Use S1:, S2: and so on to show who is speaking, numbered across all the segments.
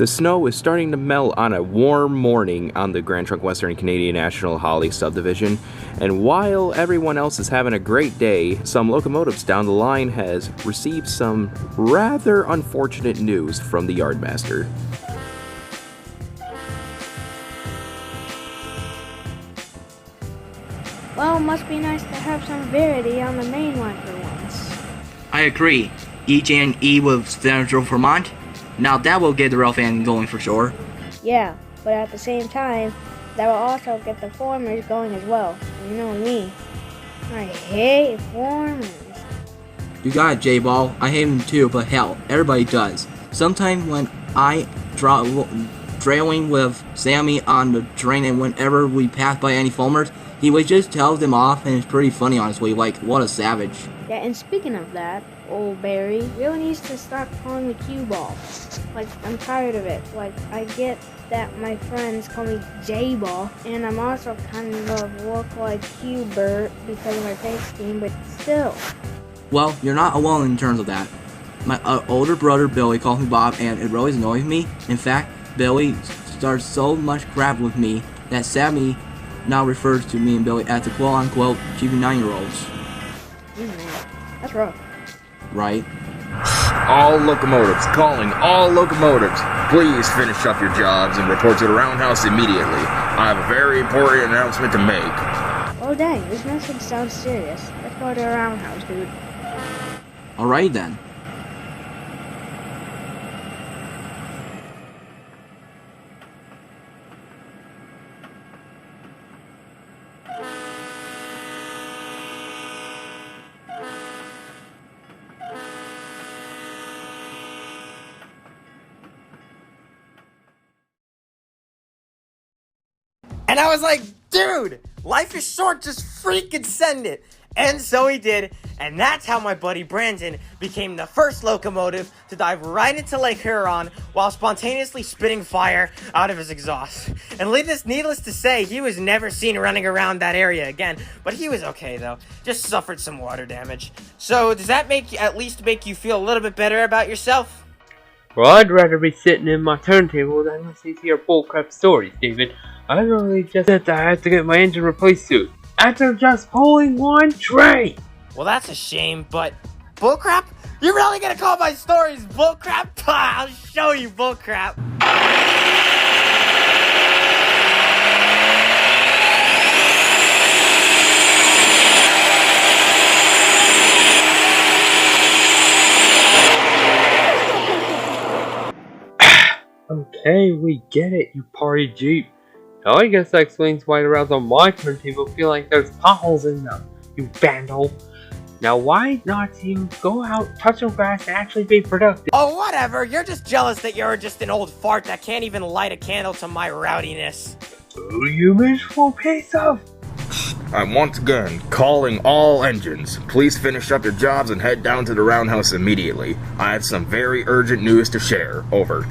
S1: The snow is starting to melt on a warm morning on the Grand Trunk Western Canadian National Holly Subdivision, and while everyone else is having a great day, some locomotives down the line has received some rather unfortunate news from the Yardmaster.
S2: Well, it must be nice to have some variety on the main line for once.
S3: I agree. EJ&E with Central Vermont. Now that will get the rail fan going for sure.
S2: Yeah, but at the same time, that will also get the formers going as well. You know me. I hate formers.
S3: You got it, J-Ball. I hate him too, but hell, everybody does. Sometimes when I trailing with Sammy on the train and whenever we pass by any foamers, he would just tell them off, and it's pretty funny, honestly. Like, what a savage.
S2: Yeah, and speaking of that, old Barry really needs to stop calling me cue ball. Like, I'm tired of it. Like, I get that my friends call me J-Ball, and I'm also kind of look like Q-Bert because of my face scheme, but still.
S3: Well, you're not alone in terms of that. My older brother Billy calls me Bob, and it really annoys me. In fact, Billy starts so much crap with me that Sammy now refers to me and Billy as the quote-unquote cheapy 9-year-olds.
S2: Man, that's rough.
S3: Right?
S1: All locomotives, calling all locomotives. Please finish up your jobs and report to the roundhouse immediately. I have a very important announcement to make.
S2: Oh dang, this message sounds serious. Let's go to the roundhouse, dude.
S3: Alright then.
S4: And I was like, dude, life is short, just freaking send it. And so he did, and that's how my buddy Brandon became the first locomotive to dive right into Lake Huron while spontaneously spitting fire out of his exhaust. And needless to say, he was never seen running around that area again, but he was okay though, just suffered some water damage. So does that at least make you feel a little bit better about yourself?
S5: Well, I'd rather be sitting in my turntable than listening to your bullcrap stories, David. I really just said that I had to get my engine replaced soon, after just pulling one train!
S4: Well, that's a shame, but bullcrap? You're really gonna call my stories bullcrap? I'll show you bullcrap.
S5: Okay, we get it, you party jeep. Now I guess that explains why the rails on my turntable feel like there's potholes in them, you vandal. Now why not you go out, touch some grass, and actually be productive?
S4: Oh, whatever. You're just jealous that you're just an old fart that can't even light a candle to my rowdiness.
S5: Oh, you miserable piece of...
S1: I'm once again calling all engines. Please finish up your jobs and head down to the roundhouse immediately. I have some very urgent news to share. Over.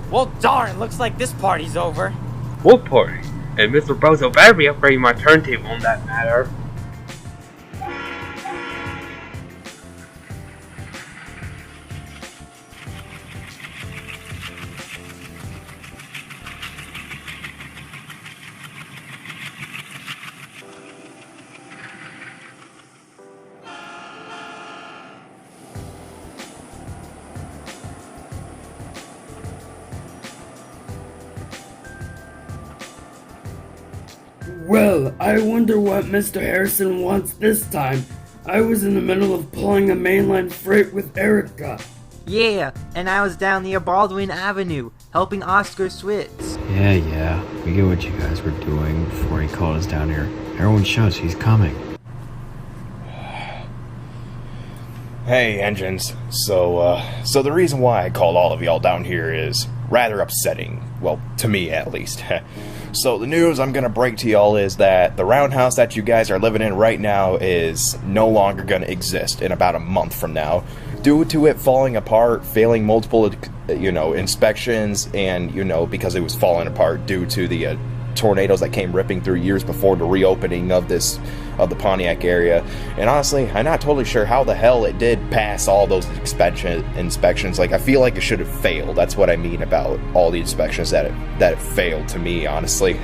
S4: Well, darn, looks like this party's over.
S5: What party? And Mr. Bozo better be upgrading my turntable on that matter.
S6: Well, I wonder what Mr. Harrison wants this time. I was in the middle of pulling a mainline freight with Erica.
S7: Yeah, and I was down near Baldwin Avenue, helping Oscar Switz.
S8: Yeah, we get what you guys were doing before he called us down here. Everyone shows he's coming.
S9: Hey, engines. So the reason why I called all of y'all down here is rather upsetting. Well, to me at least. So the news I'm gonna break to y'all is that the roundhouse that you guys are living in right now is no longer gonna exist in about a month from now, due to it falling apart, failing multiple, inspections, and because it was falling apart due to the tornadoes that came ripping through years before the reopening of the Pontiac area. And honestly, I'm not totally sure how the hell it did pass all those inspections. Like, I feel like it should have failed. That's what I mean about all the inspections, that it failed to me, honestly.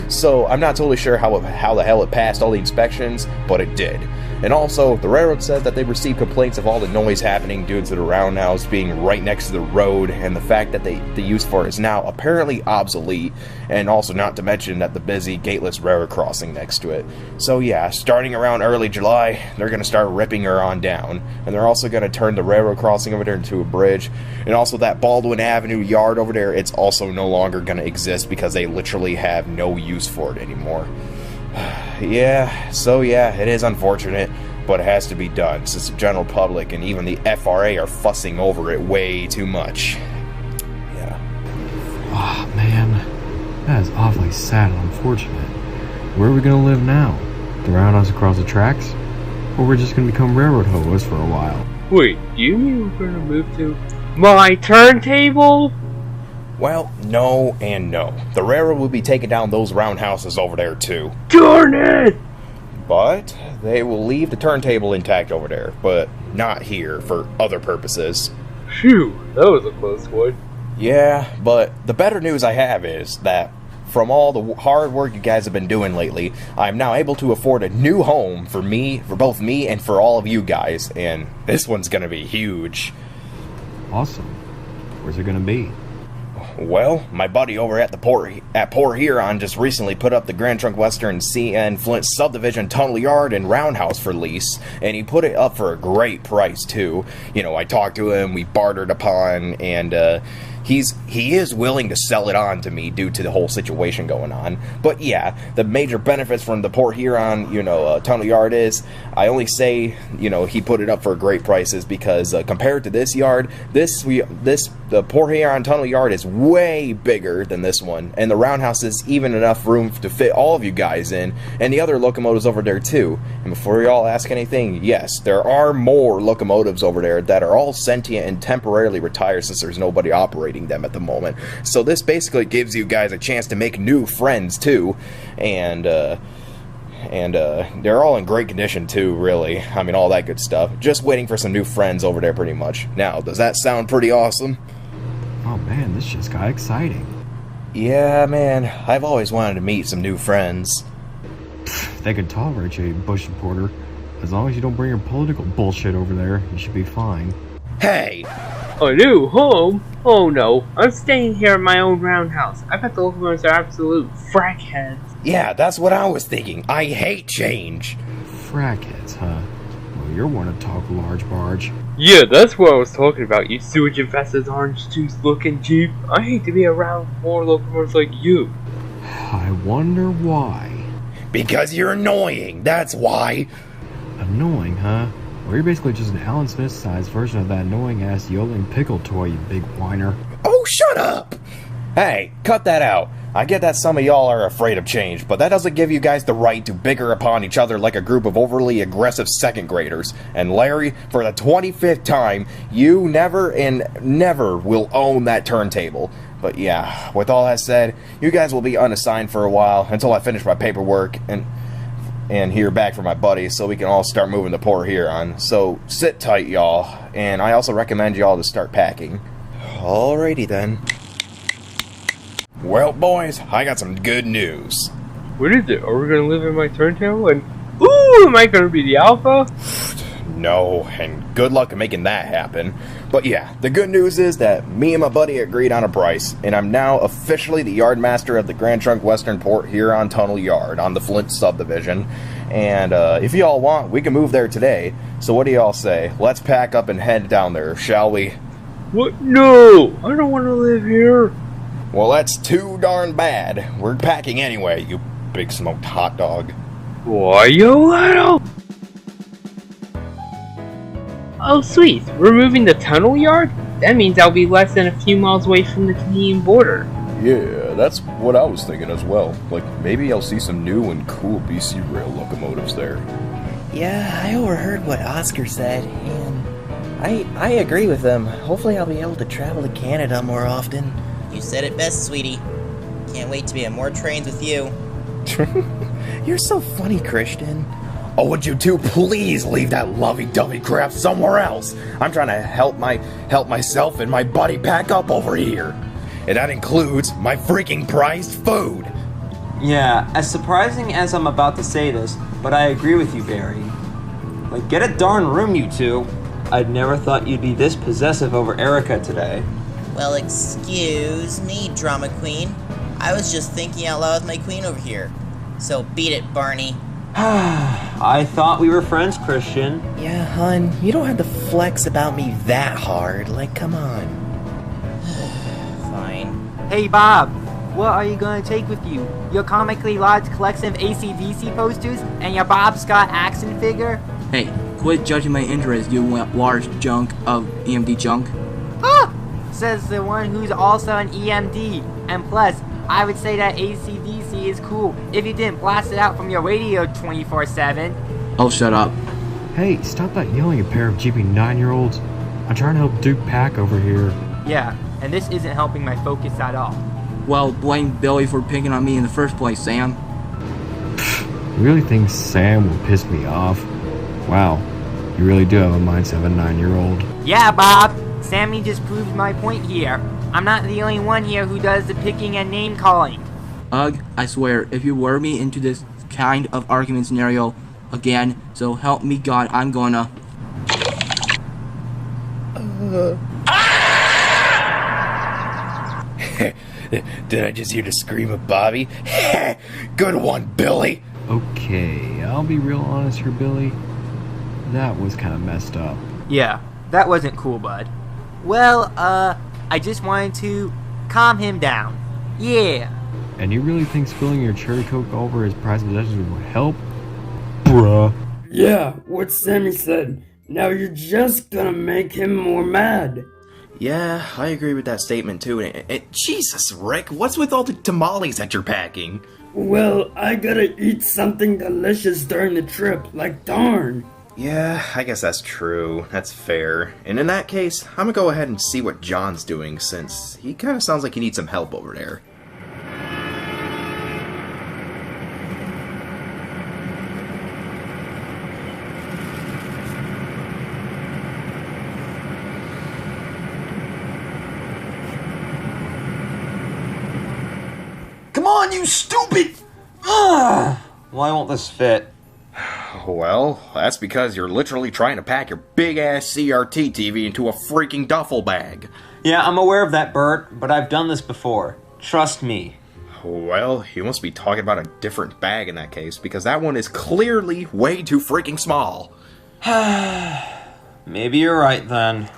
S9: So I'm not totally sure how the hell it passed all the inspections, but it did. And also, the railroad says that they received complaints of all the noise happening due to the roundhouse being right next to the road, and the fact that the use for it is now apparently obsolete, and also not to mention that the busy gateless railroad crossing next to it. So yeah, starting around early July, they're going to start ripping her on down, and they're also going to turn the railroad crossing over there into a bridge, and also that Baldwin Avenue yard over there, it's also no longer going to exist because they literally have no use for it anymore. Yeah, it is unfortunate, but it has to be done since the general public and even the FRA are fussing over it way too much. Yeah.
S8: Oh man, that is awfully sad and unfortunate. Where are we gonna live now? The roundhouse across the tracks? Or we're just gonna become railroad hoes for a while?
S5: Wait, do you mean we're gonna move to my turntable?
S9: Well, no and no. The railroad will be taking down those roundhouses over there too.
S5: Darn it!
S9: But they will leave the turntable intact over there, but not here for other purposes.
S5: Phew, that was a close one.
S9: Yeah, but the better news I have is that from all the hard work you guys have been doing lately, I'm now able to afford a new home for both me and for all of you guys, and this one's gonna be huge.
S8: Awesome. Where's it gonna be?
S9: Well, my buddy over at Port Huron just recently put up the Grand Trunk Western CN Flint Subdivision tunnel yard and roundhouse for lease, and he put it up for a great price too. You know, I talked to him, we bartered upon, and he is willing to sell it on to me due to the whole situation going on. But yeah, the major benefits from the Port Huron, tunnel yard is, I only say, he put it up for great prices because compared to this yard, the Port Huron tunnel yard is way bigger than this one, and the roundhouse is even enough room to fit all of you guys in, and the other locomotives over there too. And before y'all ask anything, yes, there are more locomotives over there that are all sentient and temporarily retired since there's nobody operating them at the moment. So this basically gives you guys a chance to make new friends too, and they're all in great condition too, really. I mean, all that good stuff. Just waiting for some new friends over there pretty much. Now, does that sound pretty awesome?
S8: Oh man, this just got exciting.
S9: Yeah, man, I've always wanted to meet some new friends.
S8: They could tolerate you, Bush supporter. As long as you don't bring your political bullshit over there, you should be fine.
S9: Hey!
S5: A new home? Oh no, I'm staying here in my own roundhouse. I bet the locomotives are absolute frackheads.
S9: Yeah, that's what I was thinking. I hate change.
S8: Frackheads, huh? Well, you're one to talk large barge.
S5: Yeah, that's what I was talking about, you sewage-infested orange juice looking Jeep. I hate to be around more locomotives like you.
S8: I wonder why.
S9: Because you're annoying, that's why.
S8: Annoying, huh? Well, you're basically just an Alan Smith-sized version of that annoying-ass yodeling pickle toy, you big whiner.
S9: Oh, shut up! Hey, cut that out. I get that some of y'all are afraid of change, but that doesn't give you guys the right to bicker upon each other like a group of overly aggressive second graders. And Larry, for the 25th time, you never will own that turntable. But yeah, with all that said, you guys will be unassigned for a while until I finish my paperwork and hear back from my buddies so we can all start moving to Port Huron. So sit tight, y'all, and I also recommend y'all to start packing. Alrighty then. Well, boys, I got some good news.
S5: What is it? Are we gonna live in my turntable and... Ooh, am I gonna be the alpha?
S9: No, and good luck in making that happen. But yeah, the good news is that me and my buddy agreed on a price, and I'm now officially the Yardmaster of the Grand Trunk Western Port Huron Tunnel Yard on the Flint Subdivision. And if y'all want, we can move there today. So what do y'all say? Let's pack up and head down there, shall we?
S5: What? No! I don't want to live here!
S9: Well, that's too darn bad. We're packing anyway, you big smoked hot dog.
S5: Why, you little... Oh, sweet. We're moving the tunnel yard? That means I'll be less than a few miles away from the Canadian border.
S9: Yeah, that's what I was thinking as well. Like, maybe I'll see some new and cool BC rail locomotives there.
S10: Yeah, I overheard what Oscar said, and I agree with him. Hopefully I'll be able to travel to Canada more often.
S11: You said it best, sweetie.
S10: Can't wait to be on more trains with you.
S9: You're so funny, Christian. Oh, would you two please leave that lovey-dovey crap somewhere else? I'm trying to help myself and my buddy pack up over here. And that includes my freaking prized food.
S11: Yeah, as surprising as I'm about to say this, but I agree with you, Barry. Like, get a darn room, you two. I'd never thought you'd be this possessive over Erica today.
S10: Well, excuse me, drama queen. I was just thinking out loud with my queen over here. So beat it, Barney.
S11: I thought we were friends, Christian.
S10: Yeah, hun, you don't have to flex about me that hard. Like, come on. Fine.
S7: Hey, Bob, what are you gonna take with you? Your comically large collection of AC/DC posters and your Bob Scott action figure?
S3: Hey, quit judging my interests, you large junk of EMD junk.
S7: Ah! Says the one who's also an EMD. And plus, I would say that AC/DC is cool if you didn't blast it out from your radio 24/7.
S3: Oh, shut up.
S8: Hey, stop that yelling, you pair of jeepy 9-year-olds. I'm trying to help Duke Pack over here.
S7: Yeah, and this isn't helping my focus at all.
S3: Well, blame Billy for picking on me in the first place, Sam.
S8: You really think Sam will piss me off? Wow, you really do have a mindset of a 9-year-old.
S7: Yeah, Bob. Sammy just proved my point here. I'm not the only one here who does the picking and name calling.
S3: Ugh, I swear, if you lure me into this kind of argument scenario again, so help me God, I'm gonna...
S9: Did I just hear the scream of Bobby? Good one, Billy!
S8: Okay, I'll be real honest here, Billy. That was kind of messed up.
S7: Yeah, that wasn't cool, bud. Well, I just wanted to calm him down. Yeah.
S8: And you really think spilling your cherry coke over his prized possessions would help? Bruh.
S6: Yeah, what Sammy said. Now you're just gonna make him more mad.
S9: Yeah, I agree with that statement too. And Jesus, Rick, what's with all the tamales that you're packing?
S6: Well, I gotta eat something delicious during the trip, like darn.
S9: Yeah, I guess that's true. That's fair. And in that case, I'm gonna go ahead and see what John's doing, since he kind of sounds like he needs some help over there.
S11: Come on, you stupid! Why won't this fit?
S9: Well, that's because you're literally trying to pack your big-ass CRT TV into a freaking duffel bag.
S11: Yeah, I'm aware of that, Bert, but I've done this before. Trust me.
S9: Well, you must be talking about a different bag in that case, because that one is clearly way too freaking small.
S11: Maybe you're right, then.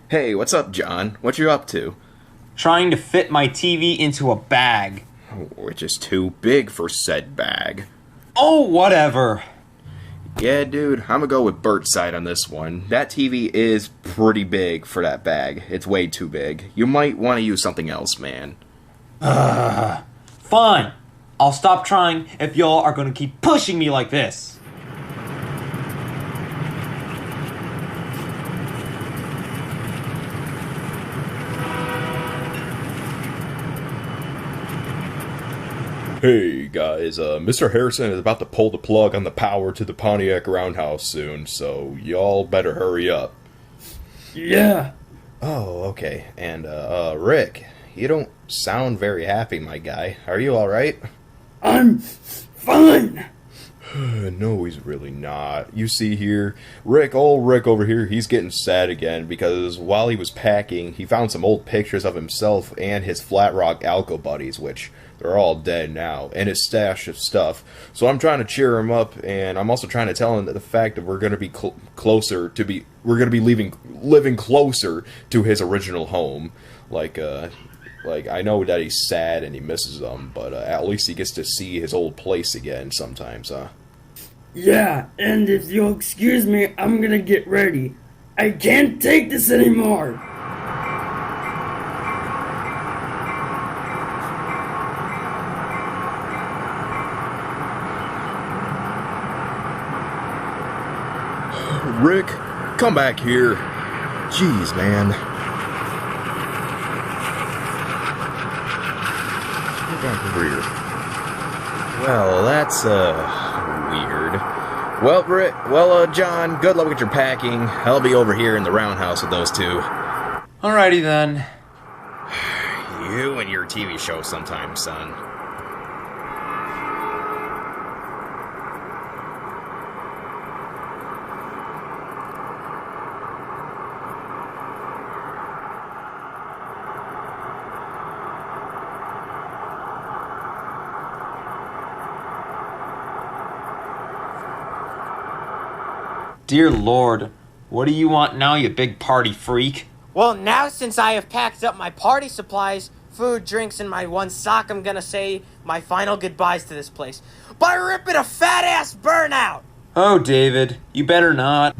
S9: Hey, what's up, John? What you up to?
S11: Trying to fit my TV into a bag.
S9: Which is too big for said bag.
S11: Oh, whatever.
S9: Yeah, dude, I'm gonna go with Bert's side on this one. That TV is pretty big for that bag. It's way too big. You might want to use something else, man.
S11: Fine. I'll stop trying if y'all are gonna keep pushing me like this.
S9: Hey guys, Mr. Harrison is about to pull the plug on the power to the Pontiac roundhouse soon, so y'all better hurry up.
S6: Yeah.
S9: Oh, okay. And, Rick, you don't sound very happy, my guy. Are you alright?
S6: I'm fine.
S9: No, he's really not. You see here, old Rick over here, he's getting sad again because while he was packing, he found some old pictures of himself and his Flat Rock Alco buddies, which they're all dead now, and his stash of stuff. So I'm trying to cheer him up, and I'm also trying to tell him that the fact that we're going to be we're going to be living closer to his original home. Like I know that he's sad and he misses them, but at least he gets to see his old place again sometimes, huh?
S6: Yeah, and if you'll excuse me, I'm gonna get ready. I can't take this anymore.
S9: Rick, come back here. Jeez, man. rear. Well, that's, weird. Well, John, good luck with your packing. I'll be over here in the roundhouse with those two.
S11: Alrighty then.
S9: You and your TV show sometime, son.
S11: Dear Lord, what do you want now, you big party freak?
S4: Well, now since I have packed up my party supplies, food, drinks, and my one sock, I'm gonna say my final goodbyes to this place by ripping a fat-ass burnout!
S11: Oh, David, you better not.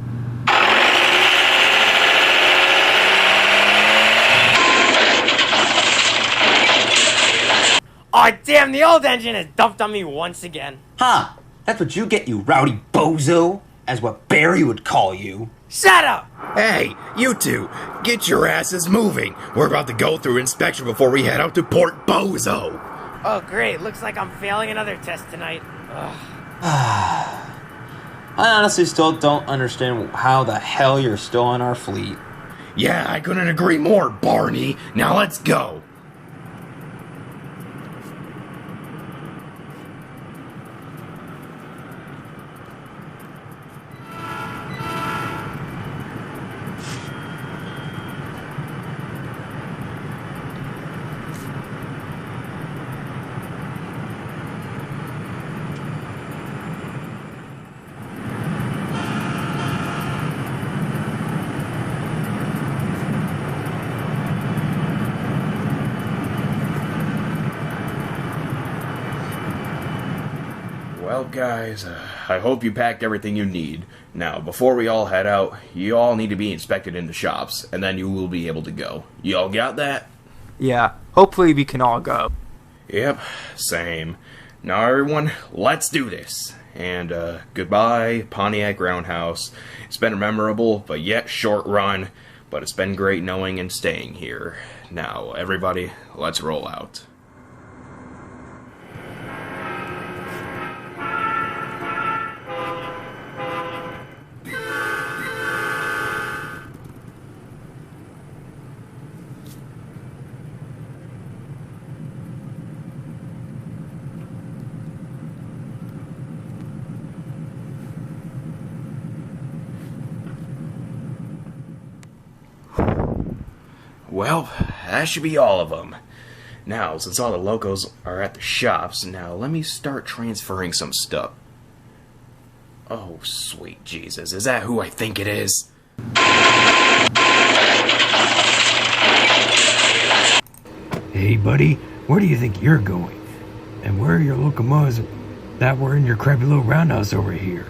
S4: Aw, damn, the old engine has dumped on me once again.
S11: Huh, that's what you get, you rowdy bozo, as what Barry would call you.
S4: Shut up!
S9: Hey, you two, get your asses moving. We're about to go through inspection before we head out to Port Bozo.
S4: Oh, great. Looks like I'm failing another test tonight. Ugh.
S11: I honestly still don't understand how the hell you're still on our fleet.
S9: Yeah, I couldn't agree more, Barney. Now let's go. Well, guys, I hope you packed everything you need. Now, before we all head out, you all need to be inspected in the shops, and then you will be able to go. You all got that?
S7: Yeah, hopefully we can all go.
S9: Yep, same. Now, everyone, let's do this. And, goodbye, Pontiac Roundhouse. It's been a memorable, but yet short run, but it's been great knowing and staying here. Now, everybody, let's roll out. Well, that should be all of them. Now, since all the locos are at the shops, now let me start transferring some stuff. Oh, sweet Jesus, is that who I think it is?
S8: Hey, buddy, where do you think you're going? And where are your locomotives that were in your crappy little roundhouse over here?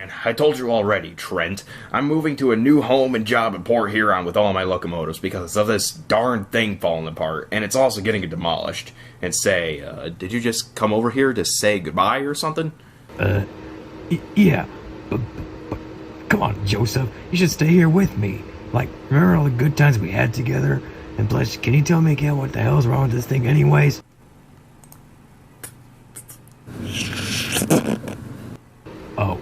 S9: And I told you already, Trent. I'm moving to a new home and job in Port Huron with all my locomotives because of this darn thing falling apart, and it's also getting demolished. And say, did you just come over here to say goodbye or something?
S8: Yeah, but come on, Joseph, you should stay here with me. Like, remember all the good times we had together? And plus, can you tell me again what the hell's wrong with this thing anyways? Oh.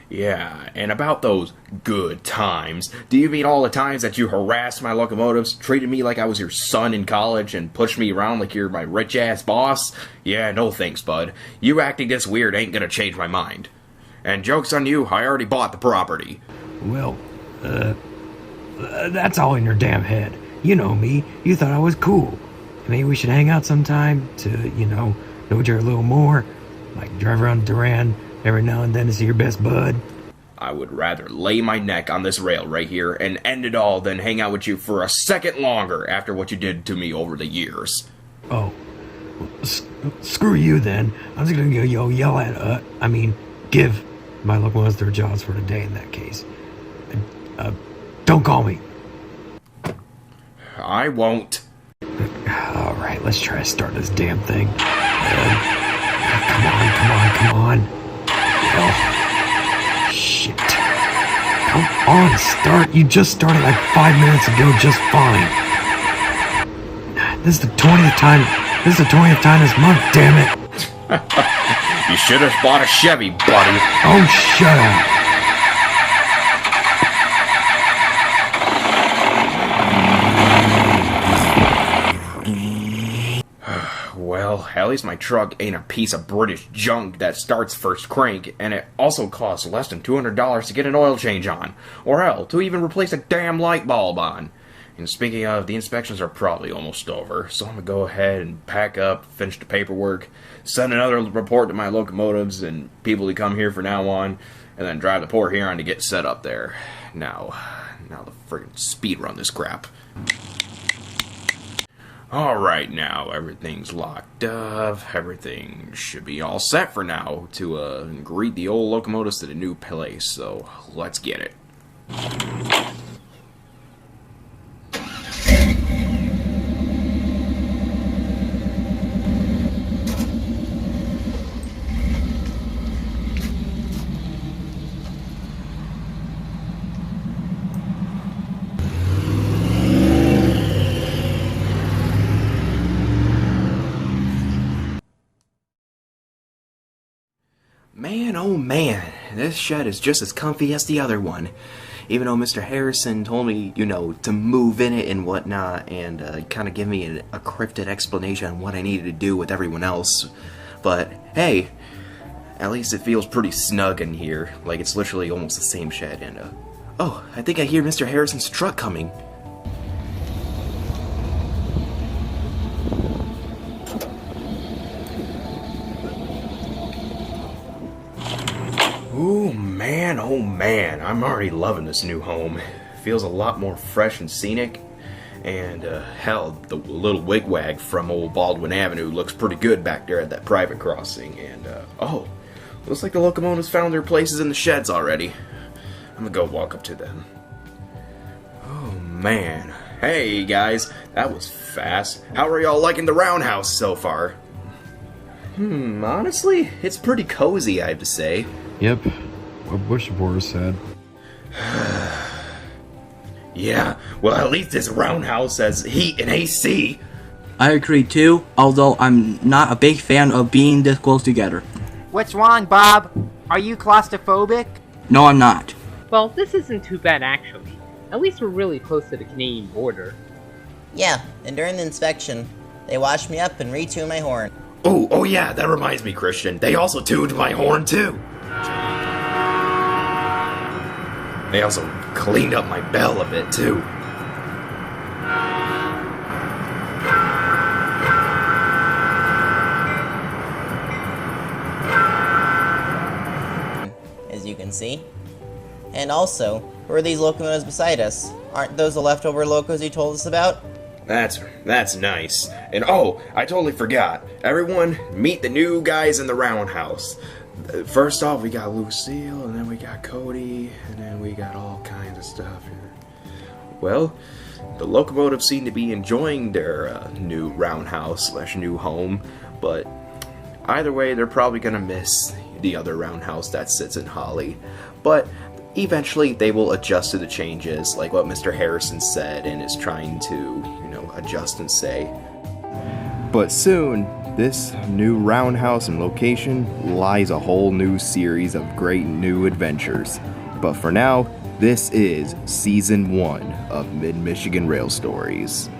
S9: Yeah, and about those good times, do you mean all the times that you harassed my locomotives, treated me like I was your son in college, and pushed me around like you're my rich-ass boss? Yeah, no thanks, bud. You acting this weird ain't gonna change my mind. And joke's on you, I already bought the property.
S8: Well, that's all in your damn head. You know me, you thought I was cool. Maybe we should hang out sometime to, know each other a little more. Like drive around Duran every now and then to see your best bud.
S9: I would rather lay my neck on this rail right here and end it all than hang out with you for a second longer after what you did to me over the years.
S8: Oh, screw you then. I'm just gonna go yell at, give my locomotives their jobs for today in that case. Don't call me.
S9: I won't.
S8: Alright, let's try to start this damn thing. Come on. Oh, shit. Come on, start. You just started like 5 minutes ago just fine. This is the 20th time This is the 20th time this month, damn it.
S9: You should have bought a Chevy, buddy.
S8: Oh, shut up.
S9: Well, at least my truck ain't a piece of British junk that starts first crank, and it also costs less than $200 to get an oil change on, or hell, to even replace a damn light bulb on. And speaking of, the inspections are probably almost over, so I'm gonna go ahead and pack up, finish the paperwork, send another report to my locomotives and people who come here from now on, and then drive to Port Huron to get set up there. Now the friggin' speed run this crap. Alright, now everything's locked up. Everything should be all set for now to greet the old locomotives to the new place, so let's get it. Man, oh man, this shed is just as comfy as the other one. Even though Mr. Harrison told me, to move in it and whatnot, and kind of give me a cryptic explanation on what I needed to do with everyone else. But, hey, at least it feels pretty snug in here. Like, it's literally almost the same shed, and, oh, I think I hear Mr. Harrison's truck coming. Oh man, I'm already loving this new home. Feels a lot more fresh and scenic, and hell, the little wigwag from old Baldwin Avenue looks pretty good back there at that private crossing, and oh, looks like the locomotives found their places in the sheds already. I'm gonna go walk up to them. Oh man, hey guys, that was fast. How are y'all liking the roundhouse so far? Honestly, it's pretty cozy, I have to say.
S8: Yep. What Bush reporter said.
S9: Yeah, well at least this roundhouse has heat and AC.
S3: I agree too, although I'm not a big fan of being this close together.
S7: What's wrong, Bob? Are you claustrophobic?
S3: No, I'm not.
S5: Well, this isn't too bad actually. At least we're really close to the Canadian border.
S10: Yeah, and during the inspection, they washed me up and retuned my horn.
S9: Oh yeah, that reminds me, Christian. They also tuned my horn too. They also cleaned up my bell a bit too.
S10: As you can see. And also, who are these locomotives beside us? Aren't those the leftover locos you told us about?
S9: That's nice. And oh, I totally forgot. Everyone, meet the new guys in the roundhouse. First off, we got Lucille, and then we got Cody, and then we got all kinds of stuff here. Well, the locomotives seem to be enjoying their new roundhouse / new home, but either way, they're probably gonna miss the other roundhouse that sits in Holly. But eventually, they will adjust to the changes, like what Mr. Harrison said, and is trying to, adjust and say. But soon, this new roundhouse and location lies a whole new series of great new adventures. But for now, this is Season 1 of Mid-Michigan Rail Stories.